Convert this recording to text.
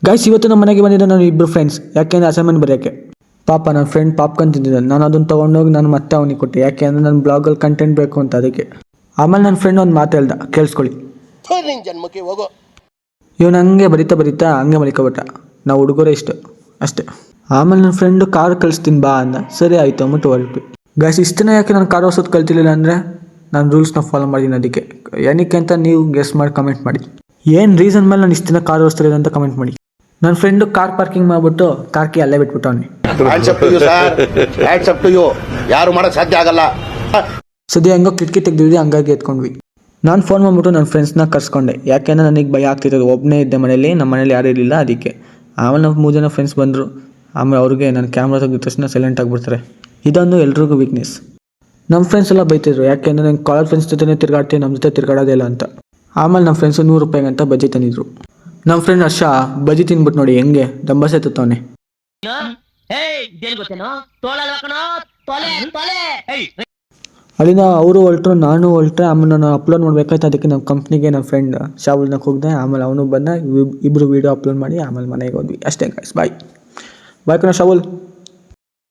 Guys ಇವತ್ತು ನಮ್ಮ ಮನೆಗೆ ಬಂದಿದ್ದ ನಾನು ಇಬ್ಬರು ಫ್ರೆಂಡ್ಸ್. ಯಾಕೆಂದರೆ ಅಸೈನ್ಮೆಂಟ್ ಬರೆಯೋಕ್ಕೆ. ಪಾಪ ನನ್ನ ಫ್ರೆಂಡ್ ಪಾಪ್ಕಾರ್ನ್ ತಿಂತಿದ್ದಾನೆ. ನಾನು ಅದನ್ನು ತೊಗೊಂಡೋಗಿ ನಾನು ಮತ್ತೆ ಅವನಿಗೆ ಕೊಟ್ಟೆ, ಯಾಕೆ ಅಂದರೆ ನನ್ನ ಬ್ಲಾಗಲ್ಲಿ ಕಂಟೆಂಟ್ ಬೇಕು ಅಂತ. ಅದಕ್ಕೆ ಆಮೇಲೆ ನನ್ನ ಫ್ರೆಂಡ್ ಒಂದು ಮಾತು ಹೇಳ್ದ, ಕೇಳಿಸ್ಕೊಳ್ಳಿ. ಜನ್ಮಕ್ಕೆ ಹೋಗೋ ಇವನು ಹಂಗೆ ಬರಿತಾ ಹಂಗೆ ಮಲಿಕೊಬಿಟ್ಟ. ನಾವು ಹುಡುಗರೇ ಇಷ್ಟು ಅಷ್ಟೇ. ಆಮೇಲೆ ನನ್ನ ಫ್ರೆಂಡು ಕಾರ್ ಕಳಿಸ್ತೀನಿ ಬಾ ಅಂದ. ಸರಿ ಆಯಿತು ಅಂದ್ಬಿಟ್ಟು ಹೊರಟ್ವಿ. ಗಾಯ್ಸ್ ಇಷ್ಟನೇ ಯಾಕೆ ನಾನು ಕಾರ್ ಓಡಿಸೋದು ಕಲ್ತಿರ್ಲಿಲ್ಲ ಅಂದರೆ ನಾನು ರೂಲ್ಸ್ನ ಫಾಲೋ ಮಾಡಿದ್ದೀನಿ. ಅದಕ್ಕೆ ಏನಕ್ಕೆ ಅಂತ ನೀವು ಗೆಸ್ ಮಾಡಿ ಕಮೆಂಟ್ ಮಾಡಿ. ಏನು ರೀಸನ್ ಮೇಲೆ ನಾನು ಇಷ್ಟು ದಿನ ಕಾರ್ ಓಡಿಸ್ತಿರೋದು ಅಂತ ಕಮೆಂಟ್ ಮಾಡಿ. ನನ್ನ ಫ್ರೆಂಡು ಕಾರ್ ಪಾರ್ಕಿಂಗ್ ಮಾಡಿಬಿಟ್ಟು ಕಾರ್ಕಿ ಅಲ್ಲೇ ಬಿಟ್ಬಿಟ್ಟವನಿ. ಯಾರು ಮಾಡೋಕ್ಕೆ ಸಾಧ್ಯ ಆಗಲ್ಲ. ಸದ್ಯ ಹೆಂಗೋ ಕಿಟಕಿ ತೆಗ್ದಿದ್ವಿ, ಹಂಗಾಗಿ ಎತ್ಕೊಂಡ್ವಿ. ನಾನು ಫೋನ್ ಮಾಡಿಬಿಟ್ಟು ನನ್ನ ಫ್ರೆಂಡ್ಸ್ನ ಕರ್ಸ್ಕೊಂಡೆ, ಯಾಕೆಂದರೆ ನನಗೆ ಭಯ ಆಗ್ತಿರೋದು. ಒಬ್ಬನೇ ಇದ್ದೆ ಮನೇಲಿ, ನಮ್ಮ ಮನೇಲಿ ಯಾರೂ ಇರಲಿಲ್ಲ. ಅದಕ್ಕೆ ಆಮೇಲೆ ನಾವು 3 ಜನ ಫ್ರೆಂಡ್ಸ್ ಬಂದರು. ಆಮೇಲೆ ಅವ್ರಿಗೆ ನನ್ನ ಕ್ಯಾಮ್ರಾ ತೆಗೆದ ತಕ್ಷಣ ಸೈಲೆಂಟ್ ಆಗಿಬಿಡ್ತಾರೆ. ಇದೊಂದು ಎಲ್ರಿಗೂ ವೀಕ್ನೆಸ್. ನಮ್ಮ ಫ್ರೆಂಡ್ಸ್ ಎಲ್ಲ ಬೈತಿದ್ರು, ಯಾಕೆಂದರೆ ನಂಗೆ ಕಾಲೇಜ್ ಫ್ರೆಂಡ್ಸ್ ಜೊತೆ ತಿರ್ಗಾಡ್ತೀನಿ, ನಮ್ಮ ಜೊತೆ ತಿರ್ಗಾಡೋದೇ ಇಲ್ಲ ಅಂತ. ಆಮೇಲೆ ನಮ್ಮ ಫ್ರೆಂಡ್ಸು 100 ರೂಪಾಯಿಗಂತ ಬಜ್ಜಿ ತಂದಿದ್ರು. ನಮ್ಮ ಫ್ರೆಂಡ್ ಹರ್ಷ ಬಜ್ಜಿ ತಿಂದ್ಬಿಟ್ಟು ನೋಡಿ ಹೆಂಗೆ ದಬ್ಬಾಸೆ ತುತ್ತವನೆ. ಅಲ್ಲಿಂದ ಅವರು ಹೊರಟ್ರು, ನಾನು ಹೊರಟ್ರೆ. ಆಮೇಲೆ ನಾನು ಅಪ್ಲೋಡ್ ಮಾಡಬೇಕಾಯ್ತು. ಅದಕ್ಕೆ ನಮ್ಮ ಕಂಪ್ನಿಗೆ ನನ್ನ ಫ್ರೆಂಡ್ ಶಾವುಲ್ನಕ್ಕೆ ಹೋಗಿದೆ. ಆಮೇಲೆ ಅವನು ಬಂದ, ಇಬ್ಬರು ವೀಡಿಯೋ ಅಪ್ಲೋಡ್ ಮಾಡಿ ಆಮೇಲೆ ಮನೆಗೆ ಹೋದ್ವಿ. ಅಷ್ಟೇ ಗಾಯ್ಸ್, ಬಾಯ್ ಕಣ ಶಾವುಲ್.